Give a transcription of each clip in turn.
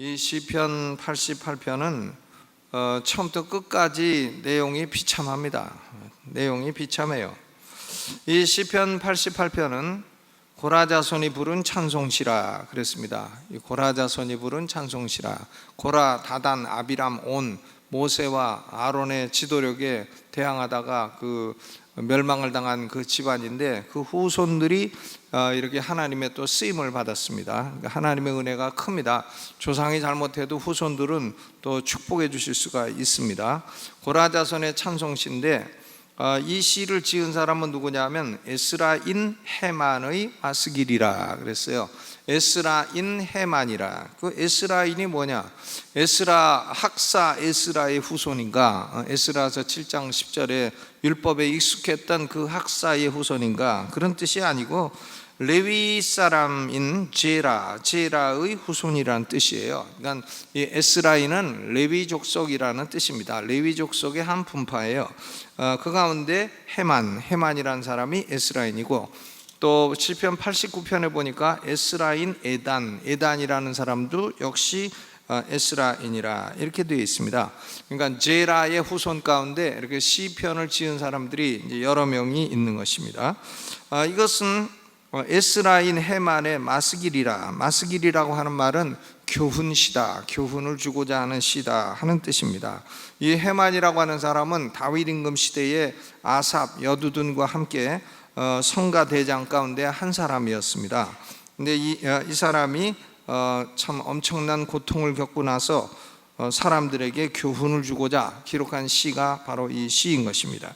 이 시편 88편은 처음부터 끝까지 내용이 비참합니다. 내용이 비참해요. 이 시편 88편은 고라 자손이 부른 찬송시라 그랬습니다. 이 고라 자손이 부른 찬송시라. 고라, 다단, 아비람, 온, 모세와 아론의 지도력에 대항하다가 그 멸망을 당한 그 집안인데, 그 후손들이 이렇게 하나님의 또 쓰임을 받았습니다. 하나님의 은혜가 큽니다. 조상이 잘못해도 후손들은 또 축복해 주실 수가 있습니다. 고라 자손의 찬송시인데, 이 시를 지은 사람은 누구냐면 에스라인 헤만의 마스길이라 그랬어요. 에스라인 헤만이라. 그 에스라인이 뭐냐? 에스라, 학사 에스라의 후손인가? 에스라서 7장 10절에 율법에 익숙했던 그 학사의 후손인가? 그런 뜻이 아니고 레위 사람인 제라의 후손이라는 뜻이에요. 그러니까 이 에스라인은 레위 족속이라는 뜻입니다. 레위 족속의 한 분파예요. 그 가운데 헤만이라는 사람이 에스라인이고, 또 시편 89편에 보니까 에스라인 에단이라는 사람도 역시 에스라인이라 이렇게 되어 있습니다. 그러니까 제라의 후손 가운데 이렇게 시편을 지은 사람들이 이제 여러 명이 있는 것입니다. 이것은 에스라인 헤만의 마스길이라고 하는 말은 교훈시다, 교훈을 주고자 하는 시다 하는 뜻입니다. 이 헤만이라고 하는 사람은 다윗 임금 시대에 아삽, 여두둔과 함께 성가 대장 가운데 한 사람이었습니다. 근데 이 사람이 참 엄청난 고통을 겪고 나서 사람들에게 교훈을 주고자 기록한 시가 바로 이 시인 것입니다.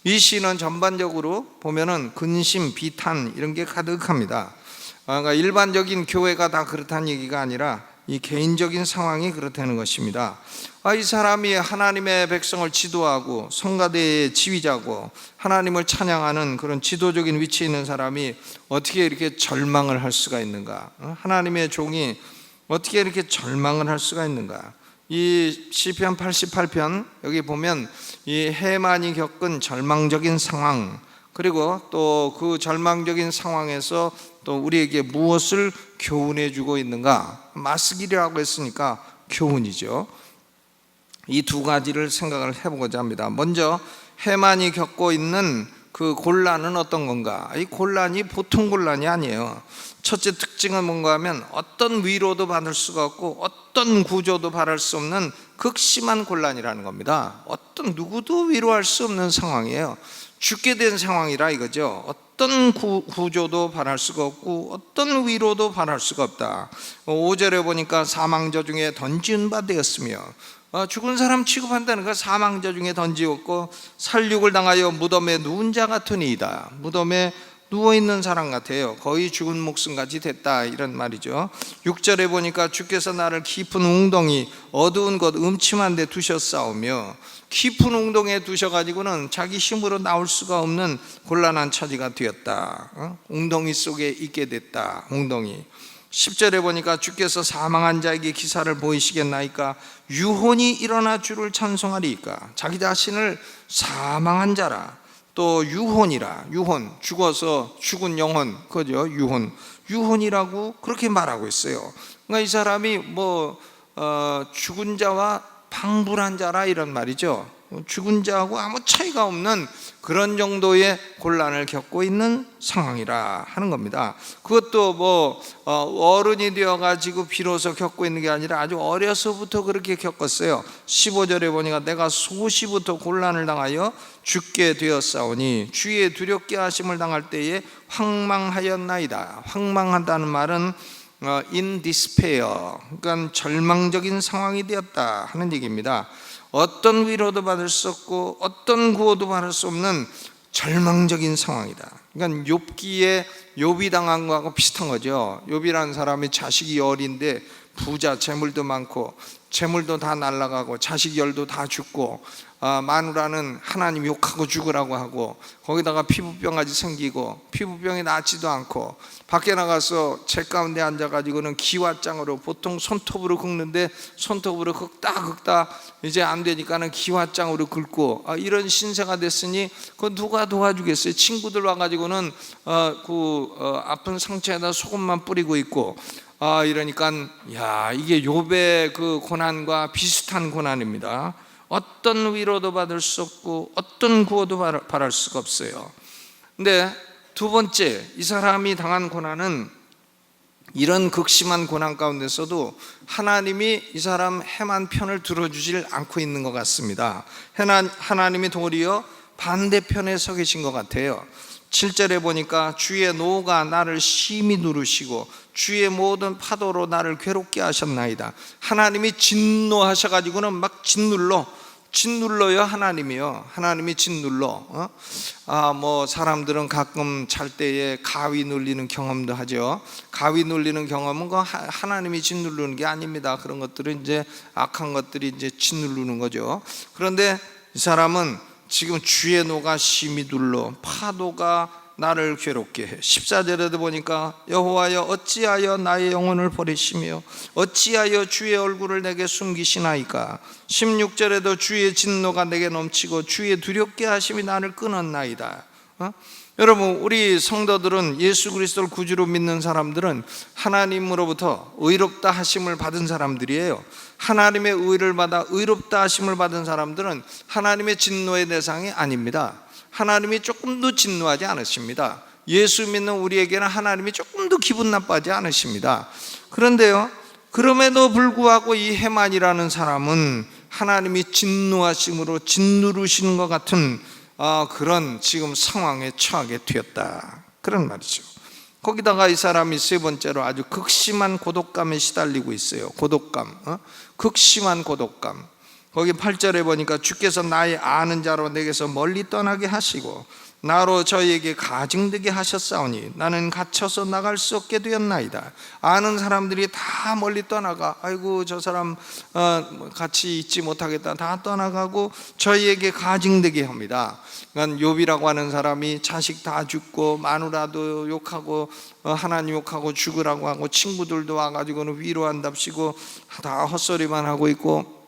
이 시는 전반적으로 보면은 근심, 비탄 이런 게 가득합니다. 그러니까 일반적인 교회가 다 그렇다는 얘기가 아니라 이 개인적인 상황이 그렇다는 것입니다. 이 사람이 하나님의 백성을 지도하고 성가대의 지휘자고 하나님을 찬양하는 그런 지도적인 위치에 있는 사람이 어떻게 이렇게 절망을 할 수가 있는가? 하나님의 종이 어떻게 이렇게 절망을 할 수가 있는가? 이 시편 88편 여기 보면 이 헤만이 겪은 절망적인 상황, 그리고 또 그 절망적인 상황에서 또 우리에게 무엇을 교훈해 주고 있는가? 마스길이라고 했으니까 교훈이죠. 이 두 가지를 생각을 해보고자 합니다. 먼저 헤만이 겪고 있는 그 곤란은 어떤 건가? 이 곤란이 보통 곤란이 아니에요. 첫째 특징은 뭔가 하면 어떤 위로도 받을 수가 없고 어떤 구조도 바랄 수 없는 극심한 곤란이라는 겁니다. 어떤 누구도 위로할 수 없는 상황이에요. 죽게 된 상황이라 이거죠. 어떤 구조도 바랄 수가 없고 어떤 위로도 바랄 수가 없다. 5절에 보니까 사망자 중에 던진 바 되었으며, 죽은 사람 취급한다는 건 사망자 중에 던지었고 살육을 당하여 무덤에 누운 자 같으니이다. 무덤에 누워있는 사람 같아요. 거의 죽은 목숨같이 됐다 이런 말이죠. 6절에 보니까 주께서 나를 깊은 웅덩이 어두운 곳 음침한 데 두셨사오며, 깊은 웅덩이에 두셔가지고는 자기 힘으로 나올 수가 없는 곤란한 처지가 되었다. 웅덩이 속에 있게 됐다. 웅덩이. 10절에 보니까 주께서 사망한 자에게 기사를 보이시겠나이까? 유혼이 일어나 주를 찬송하리이까? 자기 자신을 사망한 자라, 또 유혼이라, 유혼, 죽어서 죽은 영혼, 그죠? 유혼이라고 그렇게 말하고 있어요. 그러니까 이 사람이 죽은 자와 방불한 자라 이런 말이죠. 죽은 자하고 아무 차이가 없는 그런 정도의 곤란을 겪고 있는 상황이라 하는 겁니다. 그것도 어른이 되어가지고 비로소 겪고 있는 게 아니라 아주 어려서부터 그렇게 겪었어요. 15절에 보니까 내가 소시부터 곤란을 당하여 죽게 되었사오니 주의 두렵게 하심을 당할 때에 황망하였나이다. 황망하다는 말은 in despair, 그러니까 절망적인 상황이 되었다 하는 얘기입니다. 어떤 위로도 받을 수 없고 어떤 구호도 받을 수 없는 절망적인 상황이다. 그러니까 욥기에 욥이 당한 거하고 비슷한 거죠. 욥이라는 사람이 자식이 어린데 부자, 재물도 많고 재물도 다 날아가고 자식 열도 다 죽고, 마누라는 하나님 욕하고 죽으라고 하고 거기다가 피부병까지 생기고 피부병이 낫지도 않고 밖에 나가서 책 가운데 앉아가지고는 기와장으로, 보통 손톱으로 긁는데 손톱으로 긁다 이제 안 되니까는 기와장으로 긁고, 이런 신세가 됐으니 그거 누가 도와주겠어요? 친구들 와가지고는 아픈 상처에다 소금만 뿌리고 있고, 이러니까 야, 이게 욥의 그 고난과 비슷한 고난입니다. 어떤 위로도 받을 수 없고 어떤 구호도 바랄 수가 없어요. 근데 두 번째, 이 사람이 당한 고난은 이런 극심한 고난 가운데서도 하나님이 이 사람 헤만 편을 들어주질 않고 있는 것 같습니다. 하나님이 도리어 반대편에 서 계신 것 같아요. 7절에 보니까 주의 노가 나를 심히 누르시고 주의 모든 파도로 나를 괴롭게 하셨나이다. 하나님이 진노하셔가지고는 막 짓눌러요. 하나님이 짓눌러. 뭐 사람들은 가끔 잘 때에 가위 눌리는 경험도 하죠. 가위 눌리는 경험은 하나님이 짓누르는 게 아닙니다. 그런 것들은 이제 악한 것들이 이제 짓누르는 거죠. 그런데 이 사람은 지금 주의 노가 심히 눌러 파도가 나를 괴롭게 해. 14절에도 보니까 여호와여 어찌하여 나의 영혼을 버리시며 어찌하여 주의 얼굴을 내게 숨기시나이까. 16절에도 주의 진노가 내게 넘치고 주의 두렵게 하심이 나를 끊었나이다. 여러분, 우리 성도들은 예수 그리스도를 구주로 믿는 사람들은 하나님으로부터 의롭다 하심을 받은 사람들이에요. 하나님의 의를 받아 의롭다 하심을 받은 사람들은 하나님의 진노의 대상이 아닙니다. 하나님이 조금도 진노하지 않으십니다. 예수 믿는 우리에게는 하나님이 조금도 기분 나빠하지 않으십니다. 그런데요, 그럼에도 불구하고 이 헤만이라는 사람은 하나님이 진노하심으로 짓누르시는 것 같은 그런 지금 상황에 처하게 되었다, 그런 말이죠. 거기다가 이 사람이 세 번째로 아주 극심한 고독감에 시달리고 있어요. 극심한 고독감. 거기 8절에 보니까 주께서 나의 아는 자로 내게서 멀리 떠나게 하시고 나로 저희에게 가증되게 하셨사오니 나는 갇혀서 나갈 수 없게 되었나이다. 아는 사람들이 다 멀리 떠나가, 아이고 저 사람 같이 있지 못하겠다, 다 떠나가고 저희에게 가증되게 합니다. 그러니까 욥이라고 하는 사람이 자식 다 죽고 마누라도 욕하고 하나님 욕하고 죽으라고 하고 친구들도 와가지고는 위로한답시고 다 헛소리만 하고 있고,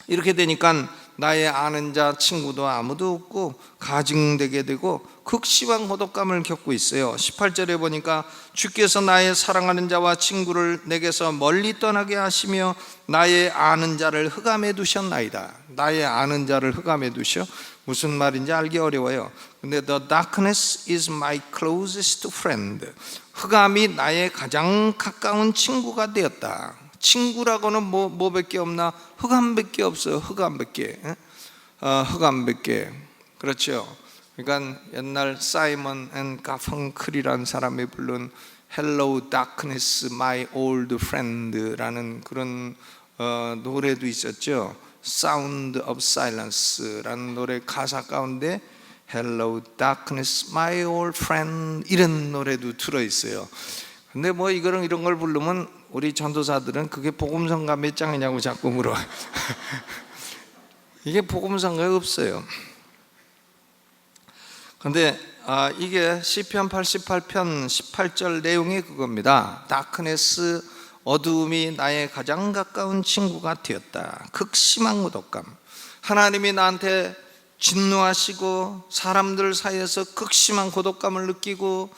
이렇게 되니까 나의 아는 자 친구도 아무도 없고 가증되게 되고 극심한 고독감을 겪고 있어요. 18절에 보니까 주께서 나의 사랑하는 자와 친구를 내게서 멀리 떠나게 하시며 나의 아는 자를 흑암에 두셨나이다. 나의 아는 자를 흑암에 두셔? 무슨 말인지 알기 어려워요. 근데 the darkness is my closest friend. 흑암이 나의 가장 가까운 친구가 되었다. 친구라고는 뭐밖에 없나? 흑암밖에 없어요. 흑암밖에. 그렇죠. 그러니까 옛날 사이먼 앤 가펑클이라는 사람이 부른 Hello Darkness My Old Friend라는 그런 노래도 있었죠. Sound of Silence라는 노래 가사 가운데 Hello Darkness My Old Friend 이런 노래도 들어있어요. 근데 뭐 이런 걸 부르면 우리 전도사들은 그게 복음성가 몇 장이냐고 자꾸 물어. 이게 복음성가가 없어요. 근데 이게 시편 88편 18절 내용이 그겁니다. 다크네스, 어두움이 나의 가장 가까운 친구가 되었다. 극심한 고독감. 하나님이 나한테 진노하시고 사람들 사이에서 극심한 고독감을 느끼고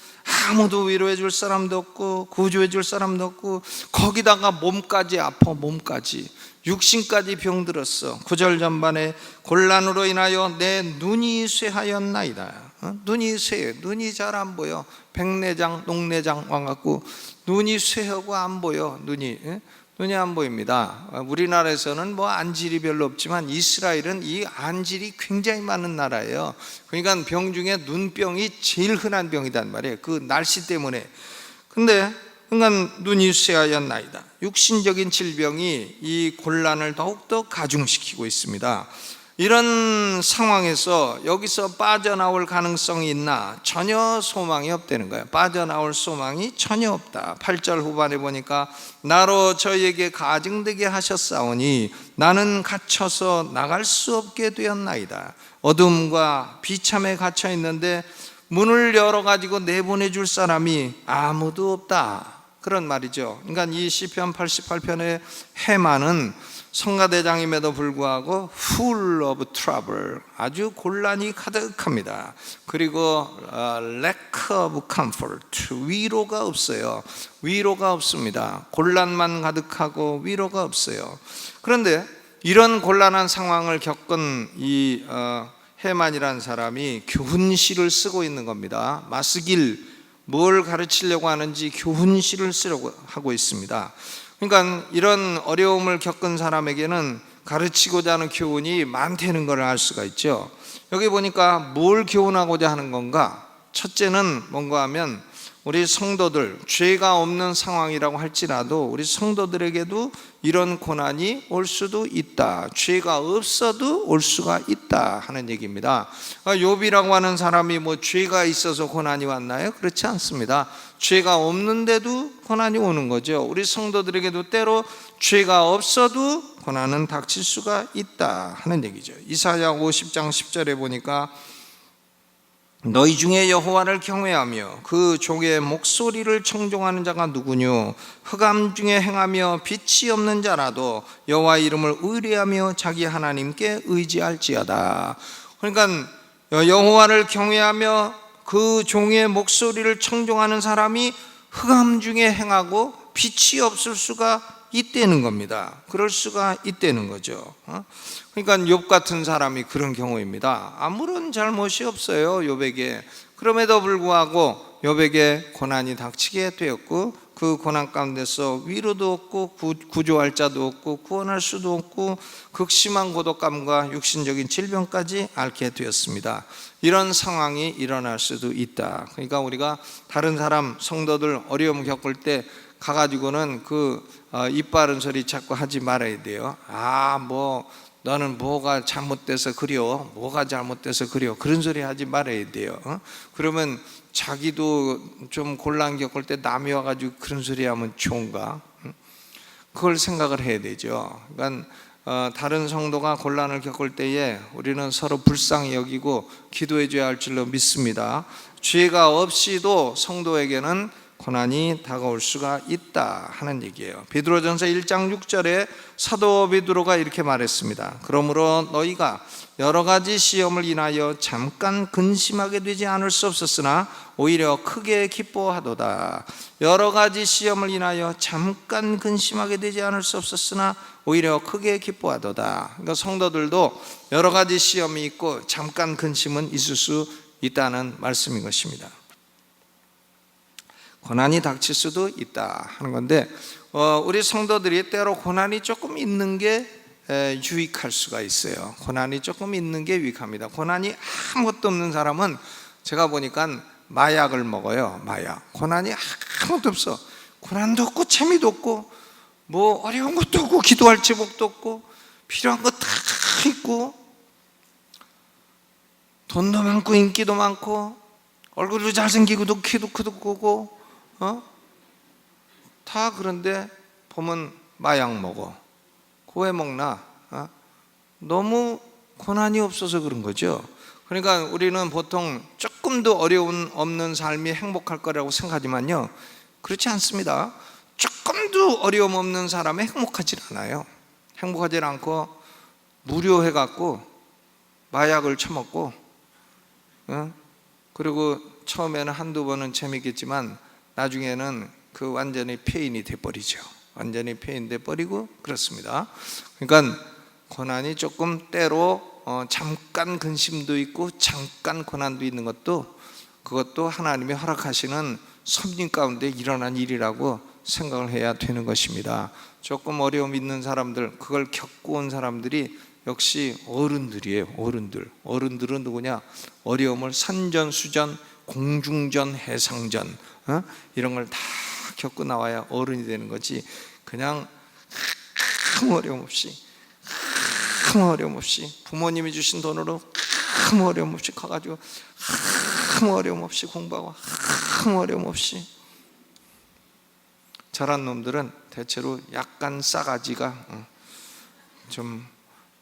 아무도 위로해 줄 사람도 없고 구조해 줄 사람도 없고, 거기다가 몸까지 아파. 몸까지 육신까지 병들었어. 9절 전반에 곤란으로 인하여 내 눈이 쇠하였나이다. 눈이 쇠해. 눈이 잘 안 보여. 백내장 녹내장 와갖고 눈이 쇠하고 안 보여. 눈이 안 보입니다. 우리나라에서는 뭐 안질이 별로 없지만 이스라엘은 이 안질이 굉장히 많은 나라예요. 그러니까 병 중에 눈병이 제일 흔한 병이란 말이에요. 그 날씨 때문에. 근데 그러니까 눈이 쇠하였나이다. 육신적인 질병이 이 곤란을 더욱더 가중시키고 있습니다. 이런 상황에서 여기서 빠져나올 가능성이 있나? 전혀 소망이 없다는 거예요. 빠져나올 소망이 전혀 없다. 8절 후반에 보니까 나로 저희에게 가증되게 하셨사오니 나는 갇혀서 나갈 수 없게 되었나이다. 어둠과 비참에 갇혀 있는데 문을 열어가지고 내보내줄 사람이 아무도 없다. 그런 말이죠. 그러니까 이 시편 88편의 해만은 성가대장임에도 불구하고 full of trouble, 아주 곤란이 가득합니다. 그리고 lack of comfort, 위로가 없어요. 위로가 없습니다. 곤란만 가득하고 위로가 없어요. 그런데 이런 곤란한 상황을 겪은 이 해만이라는 사람이 교훈시를 쓰고 있는 겁니다. 마스길, 뭘 가르치려고 하는지 교훈시를 쓰려고 하고 있습니다. 그러니까 이런 어려움을 겪은 사람에게는 가르치고자 하는 교훈이 많다는 걸 알 수가 있죠. 여기 보니까 뭘 교훈하고자 하는 건가? 첫째는 뭔가 하면 우리 성도들, 죄가 없는 상황이라고 할지라도 우리 성도들에게도 이런 고난이 올 수도 있다. 죄가 없어도 올 수가 있다 하는 얘기입니다. 욥이라고 하는 사람이 뭐 죄가 있어서 고난이 왔나요? 그렇지 않습니다. 죄가 없는데도 고난이 오는 거죠. 우리 성도들에게도 때로 죄가 없어도 고난은 닥칠 수가 있다 하는 얘기죠. 이사야 50장 10절에 보니까 너희 중에 여호와를 경외하며 그 종의 목소리를 청종하는 자가 누구뇨? 흑암 중에 행하며 빛이 없는 자라도 여호와 이름을 의뢰하며 자기 하나님께 의지할지어다. 그러니까 여호와를 경외하며 그 종의 목소리를 청종하는 사람이 흑암 중에 행하고 빛이 없을 수가 있다는 겁니다. 그럴 수가 있다는 거죠. 그러니까 욥 같은 사람이 그런 경우입니다. 아무런 잘못이 없어요, 욥에게. 그럼에도 불구하고 욥에게 고난이 닥치게 되었고 그 고난 가운데서 위로도 없고 구조할 자도 없고 구원할 수도 없고 극심한 고독감과 육신적인 질병까지 앓게 되었습니다. 이런 상황이 일어날 수도 있다. 그러니까 우리가 다른 사람 성도들 어려움 겪을 때 가가지고는 입 바른 소리 자꾸 하지 말아야 돼요. 너는 뭐가 잘못돼서 그려, 뭐가 잘못돼서 그려, 그런 소리 하지 말아야 돼요. 그러면 자기도 좀 곤란 겪을 때 남이 와가지고 그런 소리 하면 좋은가? 그걸 생각을 해야 되죠. 그러니까 다른 성도가 곤란을 겪을 때에 우리는 서로 불쌍히 여기고 기도해 줘야 할 줄로 믿습니다. 죄가 없이도 성도에게는 고난이 다가올 수가 있다 하는 얘기예요. 베드로전서 1장 6절에 사도 베드로가 이렇게 말했습니다. 그러므로 너희가 여러 가지 시험을 인하여 잠깐 근심하게 되지 않을 수 없었으나 오히려 크게 기뻐하도다. 여러 가지 시험을 인하여 잠깐 근심하게 되지 않을 수 없었으나 오히려 크게 기뻐하도다. 그러니까 성도들도 여러 가지 시험이 있고 잠깐 근심은 있을 수 있다는 말씀인 것입니다. 고난이 닥칠 수도 있다 하는 건데 우리 성도들이 때로 고난이 조금 있는 게 유익할 수가 있어요. 고난이 조금 있는 게 유익합니다. 고난이 아무것도 없는 사람은 제가 보니까 마약을 먹어요. 마약. 고난이 아무것도 없어. 고난도 없고 재미도 없고 뭐 어려운 것도 없고 기도할 제목도 없고 필요한 거 다 있고 돈도 많고 인기도 많고 얼굴도 잘생기고 키도 크고 다 그런데 보면 마약 먹어. 그거 왜 먹나? 너무 고난이 없어서 그런 거죠. 그러니까 우리는 보통 조금도 어려움 없는 삶이 행복할 거라고 생각하지만요, 그렇지 않습니다. 조금도 어려움 없는 사람은 행복하지 않아요. 행복하지 않고 무료해갖고 마약을 처먹고 그리고 처음에는 한두 번은 재밌겠지만 나중에는 완전히 폐인이 돼버리죠. 완전히 폐인돼 버리고 그렇습니다. 그러니까 고난이 조금 때로 잠깐 근심도 있고 잠깐 고난도 있는 그것도 하나님이 허락하시는 섭리 가운데 일어난 일이라고 생각을 해야 되는 것입니다. 조금 어려움 있는 사람들, 그걸 겪고 온 사람들이 역시 어른들이에요. 어른들은 누구냐? 어려움을 산전수전, 공중전, 해상전 이런 걸 다 겪고 나와야 어른이 되는 거지. 그냥 아무 어려움 없이 부모님이 주신 돈으로 아무 어려움 없이 가가지고 아무 어려움 없이 공부하고 아무 어려움 없이 저런 놈들은 대체로 약간 싸가지가 좀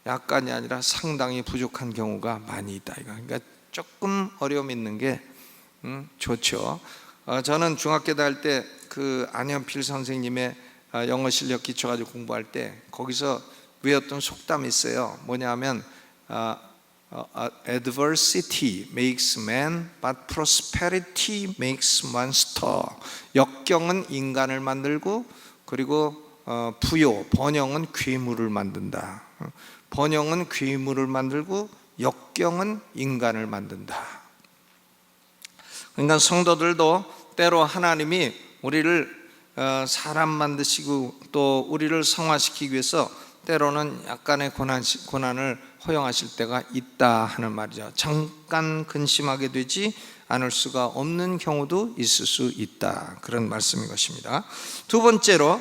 약간이 아니라 상당히 부족한 경우가 많이 있다. 그러니까 조금 어려움 있는 게 좋죠. 저는 중학교 다닐 때 그 안현필 선생님의 영어 실력 기초 가지고 공부할 때 거기서 외웠던 속담이 있어요. 뭐냐면 Adversity makes man, but prosperity makes monster. 역경은 인간을 만들고, 그리고 부요, 번영은 괴물을 만든다. 번영은 괴물을 만들고 역경은 인간을 만든다. 그러니까 성도들도 때로 하나님이 우리를 사람 만드시고 또 우리를 성화시키기 위해서 때로는 약간의 고난을 허용하실 때가 있다 하는 말이죠. 잠깐 근심하게 되지 않을 수가 없는 경우도 있을 수 있다, 그런 말씀인 것입니다. 두 번째로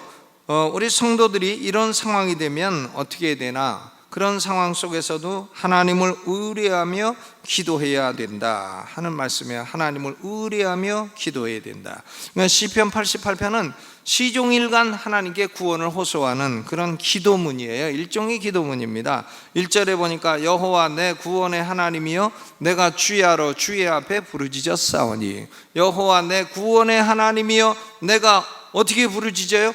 우리 성도들이 이런 상황이 되면 어떻게 해야 되나? 그런 상황 속에서도 하나님을 의뢰하며 기도해야 된다 하는 말씀이에요. 하나님을 의뢰하며 기도해야 된다. 그러니까 시편 88편은 시종일관 하나님께 구원을 호소하는 그런 기도문이에요. 일종의 기도문입니다. 1절에 보니까 여호와 내 구원의 하나님이여 내가 주야로 주의 앞에 부르짖었사오니. 여호와 내 구원의 하나님이여 내가 어떻게 부르짖어요?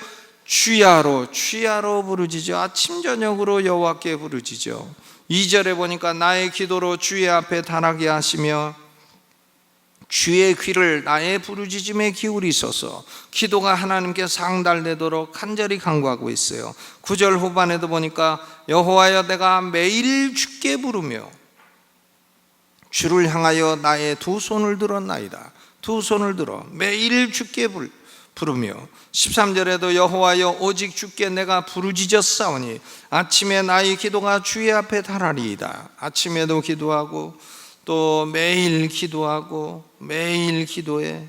주야로 부르짖어. 아침 저녁으로 여호와께 부르짖어. 2절에 보니까 나의 기도로 주의 앞에 달하게 하시며 주의 귀를 나의 부르짖음에 기울이소서. 기도가 하나님께 상달되도록 간절히 간구하고 있어요. 9절 후반에도 보니까 여호와여 내가 매일 주께 부르며 주를 향하여 나의 두 손을 들었나이다. 두 손을 들어 매일 주께 부르며 13절에도 여호와여 오직 주께 내가 부르짖었사오니 아침에 나의 기도가 주의 앞에 달하리이다. 아침에도 기도하고 또 매일 기도하고 매일 기도해.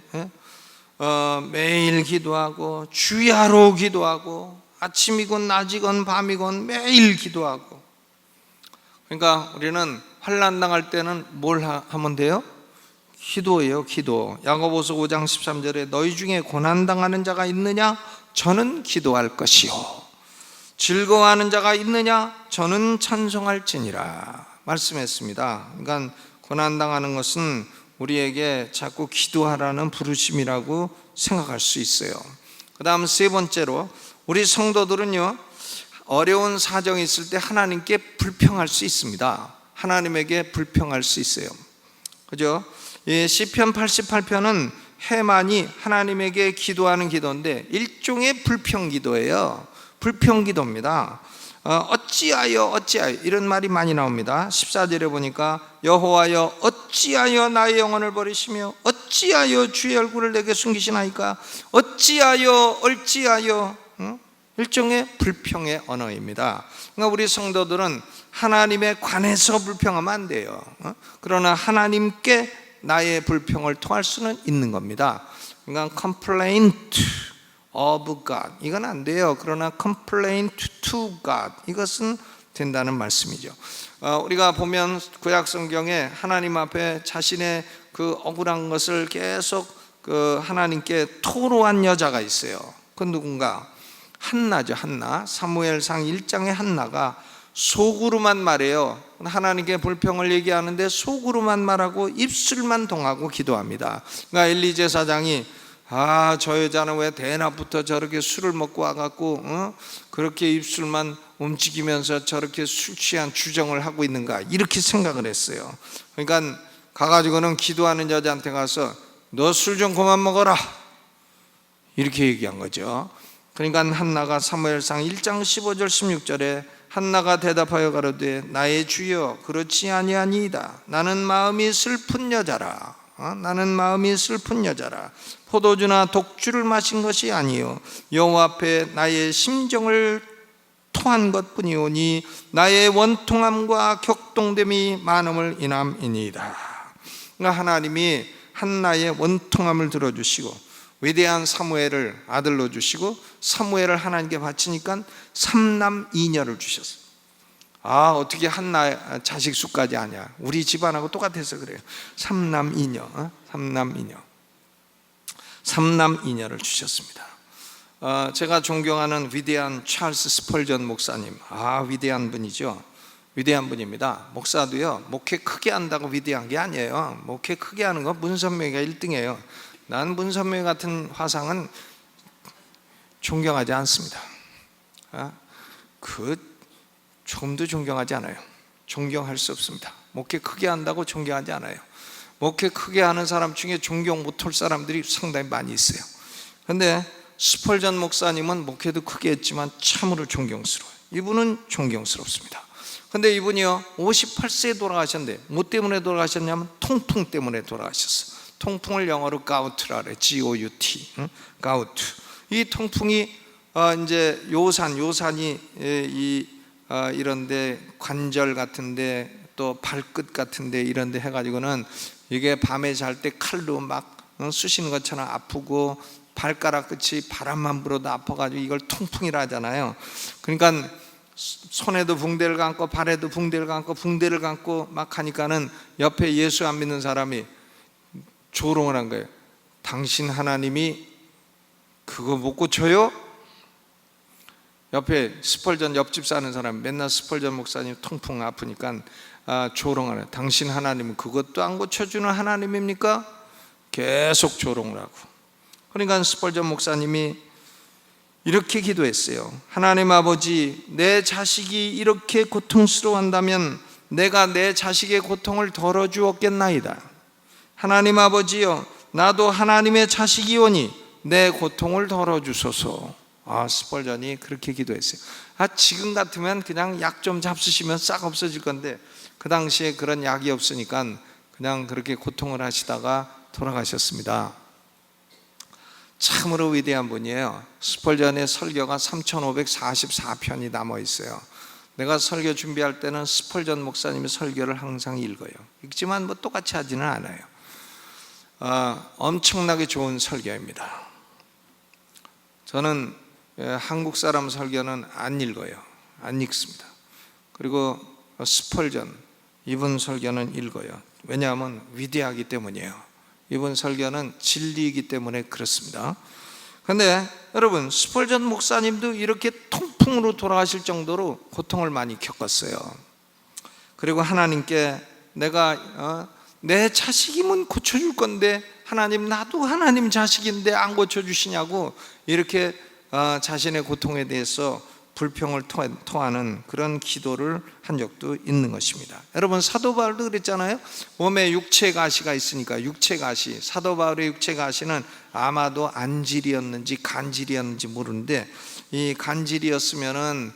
매일 기도하고 주야로 기도하고 아침이건 낮이건 밤이건 매일 기도하고. 그러니까 우리는 환난 당할 때는 뭘 하면 돼요? 기도예요. 기도. 야고보서 5장 13절에 너희 중에 고난당하는 자가 있느냐? 저는 기도할 것이요. 즐거워하는 자가 있느냐? 저는 찬송할지니라 말씀했습니다. 그러니까 고난당하는 것은 우리에게 자꾸 기도하라는 부르심이라고 생각할 수 있어요. 그 다음 세 번째로 우리 성도들은요, 어려운 사정이 있을 때 하나님께 불평할 수 있습니다. 하나님에게 불평할 수 있어요. 그죠? 시편 88편은 해만이 하나님에게 기도하는 기도인데 일종의 불평기도예요. 불평기도입니다. 어찌하여 이런 말이 많이 나옵니다. 14절에 보니까 여호와여 어찌하여 나의 영혼을 버리시며 어찌하여 주의 얼굴을 내게 숨기시나이까. 어찌하여 일종의 불평의 언어입니다. 그러니까 우리 성도들은 하나님에 관해서 불평하면 안 돼요. 그러나 하나님께 나의 불평을 토할 수는 있는 겁니다. 그러니까 complaint of God 이건 안 돼요. 그러나 complaint to God 이것은 된다는 말씀이죠. 우리가 보면 구약 성경에 하나님 앞에 자신의 그 억울한 것을 계속 그 하나님께 토로한 여자가 있어요. 그 누군가? 한나죠. 한나. 사무엘상 1장의 한나가 속으로만 말해요. 하나님께 불평을 얘기하는데 속으로만 말하고 입술만 동하고 기도합니다. 그러니까 엘리 제사장이 저 여자는 왜 대낮부터 저렇게 술을 먹고 와갖고 그렇게 입술만 움직이면서 저렇게 술 취한 주정을 하고 있는가, 이렇게 생각을 했어요. 그러니까 가가지고는 기도하는 여자한테 가서 너 술 좀 그만 먹어라 이렇게 얘기한 거죠. 그러니까 한나가 사무엘상 1장 15절 16절에 한나가 대답하여 가로되 나의 주여 그렇지 아니하니이다. 나는 마음이 슬픈 여자라. 나는 마음이 슬픈 여자라. 포도주나 독주를 마신 것이 아니요 여호와 앞에 나의 심정을 토한 것뿐이오니 나의 원통함과 격동됨이 많음을 인함이니이다. 그러니까 하나님이 한나의 원통함을 들어주시고 위대한 사무엘을 아들로 주시고 사무엘을 하나님께 바치니까 3남 2녀를 주셨어요. 어떻게 한나 자식 수까지 아냐? 우리 집안하고 똑같아서 그래요. 3남 2녀, 3남 2녀를 주셨습니다. 제가 존경하는 위대한 찰스 스펄전 목사님, 위대한 분이죠. 위대한 분입니다. 목사도요, 목회 크게 한다고 위대한 게 아니에요. 목회 크게 하는 건 문선명이가 1등이에요. 난 문선명 같은 화상은 존경하지 않습니다. 조금도 존경하지 않아요. 존경할 수 없습니다. 목회 크게 한다고 존경하지 않아요. 목회 크게 하는 사람 중에 존경 못할 사람들이 상당히 많이 있어요. 그런데 스펄전 목사님은 목회도 크게 했지만 참으로 존경스러워요. 이분은 존경스럽습니다. 그런데 이분이요 58세에 돌아가셨는데 뭐 때문에 돌아가셨냐면 통풍 때문에 돌아가셨어요. 통풍을 영어로 가우트라 그래. G-O-U-T 가우트. 이 통풍이 이제 요산이 이런데 관절 같은데 또 발끝 같은데 이런데 해가지고는 이게 밤에 잘 때 칼로 막 쑤시는 것처럼 아프고 발가락 끝이 바람만 불어도 아파가지고 이걸 통풍이라 하잖아요. 그러니까 손에도 붕대를 감고 발에도 붕대를 감고 붕대를 감고 막 하니까는 옆에 예수 안 믿는 사람이 조롱을 한 거예요. 당신 하나님이 그거 못 고쳐요? 옆에 스펄전 옆집 사는 사람 맨날 스펄전 목사님 통풍 아프니까 조롱을 해요. 당신 하나님은 그것도 안 고쳐주는 하나님입니까? 계속 조롱을 하고. 그러니까 스펄전 목사님이 이렇게 기도했어요. 하나님 아버지, 내 자식이 이렇게 고통스러워한다면 내가 내 자식의 고통을 덜어주었겠나이다. 하나님 아버지여, 나도 하나님의 자식이오니 내 고통을 덜어주소서. 스펄전이 그렇게 기도했어요. 지금 같으면 그냥 약 좀 잡수시면 싹 없어질 건데 그 당시에 그런 약이 없으니까 그냥 그렇게 고통을 하시다가 돌아가셨습니다. 참으로 위대한 분이에요. 스펄전의 설교가 3544편이 남아 있어요. 내가 설교 준비할 때는 스펄전 목사님의 설교를 항상 읽어요. 읽지만 뭐 똑같이 하지는 않아요. 엄청나게 좋은 설교입니다. 저는 한국 사람 설교는 안 읽어요. 안 읽습니다. 그리고 스펄전 이분 설교는 읽어요. 왜냐하면 위대하기 때문이에요. 이번 설교는 진리이기 때문에 그렇습니다. 그런데 여러분, 스펄전 목사님도 이렇게 통풍으로 돌아가실 정도로 고통을 많이 겪었어요. 그리고 하나님께 내가 내 자식이면 고쳐줄 건데 하나님, 나도 하나님 자식인데 안 고쳐주시냐고 이렇게 자신의 고통에 대해서 불평을 토하는 그런 기도를 한 적도 있는 것입니다. 여러분, 사도 바울도 그랬잖아요. 몸에 육체 가시가 있으니까 육체 가시, 사도 바울의 육체 가시는 아마도 안질이었는지 간질이었는지 모르는데 이 간질이었으면은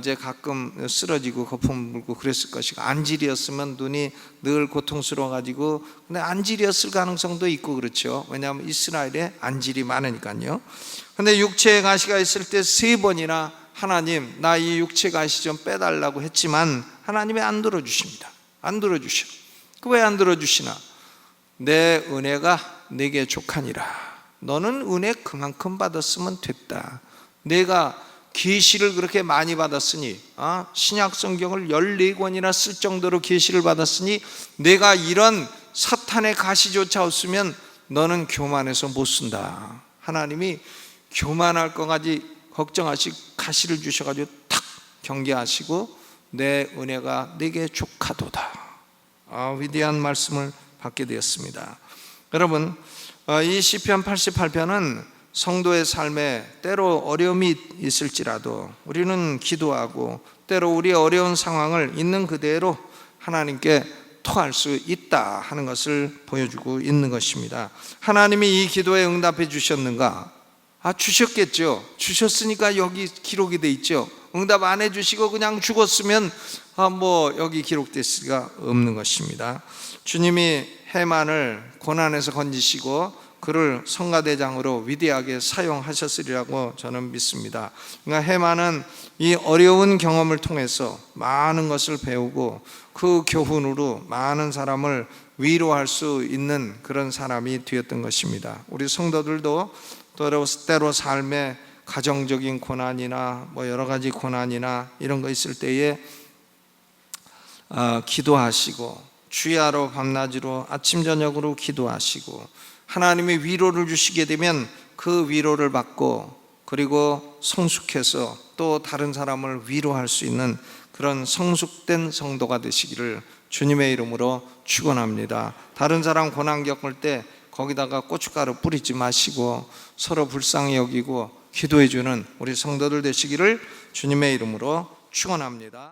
이제 가끔 쓰러지고 거품 물고 그랬을 것이고, 안질이었으면 눈이 늘 고통스러워 가지고, 근데 안질이었을 가능성도 있고 그렇죠. 왜냐하면 이스라엘에 안질이 많으니까요. 근데 육체의 가시가 있을 때 3번이나 하나님, 나 이 육체 가시 좀 빼달라고 했지만 하나님이 안 들어주십니다. 안 들어주셔. 왜 안 들어주시나? 내 은혜가 내게 족하니라. 너는 은혜 그만큼 받았으면 됐다. 내가 계시를 그렇게 많이 받았으니, 신약 성경을 14권이나 쓸 정도로 계시를 받았으니 내가 이런 사탄의 가시조차 없으면 너는 교만해서 못 쓴다. 하나님이 교만할 것까지 걱정하시고 가시를 주셔가지고 탁 경계하시고 내 은혜가 내게 족하도다. 위대한 말씀을 받게 되었습니다. 여러분, 이 시편 88편은 성도의 삶에 때로 어려움이 있을지라도 우리는 기도하고 때로 우리의 어려운 상황을 있는 그대로 하나님께 토할 수 있다 하는 것을 보여주고 있는 것입니다. 하나님이 이 기도에 응답해 주셨는가? 주셨겠죠. 주셨으니까 여기 기록이 돼 있죠. 응답 안 해주시고 그냥 죽었으면 여기 기록됐을 리가 없는 것입니다. 주님이 해만을 고난에서 건지시고 그를 성가대장으로 위대하게 사용하셨으리라고 저는 믿습니다. 그러니까 해만은 이 어려운 경험을 통해서 많은 것을 배우고 그 교훈으로 많은 사람을 위로할 수 있는 그런 사람이 되었던 것입니다. 우리 성도들도 때로 삶에 가정적인 고난이나 여러 가지 고난이나 이런 거 있을 때에 기도하시고 주야로 밤낮으로 아침 저녁으로 기도하시고 하나님이 위로를 주시게 되면 그 위로를 받고 그리고 성숙해서 또 다른 사람을 위로할 수 있는 그런 성숙된 성도가 되시기를 주님의 이름으로 축원합니다. 다른 사람 고난 겪을 때 거기다가 고춧가루 뿌리지 마시고 서로 불쌍히 여기고 기도해 주는 우리 성도들 되시기를 주님의 이름으로 축원합니다.